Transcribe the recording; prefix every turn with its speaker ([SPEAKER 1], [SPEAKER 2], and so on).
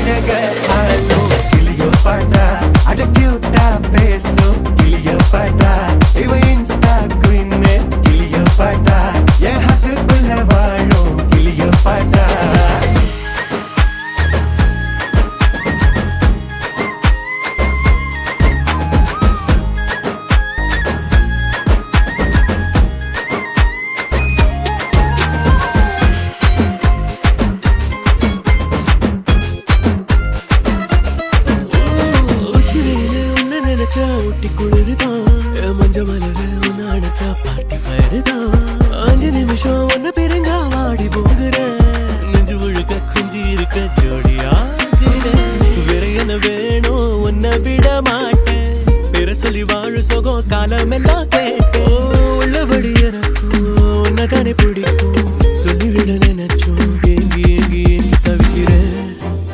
[SPEAKER 1] அழக ஆலோ கிளியோ பாட்டா அட கியூட்டா பேசும் கிளியோ பாட்டா இவ இன்ஸ்டா குயின் கிளியோ பாட்டா என் ஹார்ட்டுக்குள்ள வாழும் கிளியோ பாட்டா ஊட்டி குளிருதான் மஞ்ச மலர உன்ன அணைச்சா பார்ட்டி ஃபயர் தான் 5 நிமிஷம் ஒன்ன பிரிஞ்சா வாடி போகிற நெஞ்சு முழுக்க குஞ்சி இருக்க ஜோடியா வேற என்ன வேணும் உன்னை விட மாட்டேன் பேர சொல்லி வாழு சோகம் காலம் எல்லாம்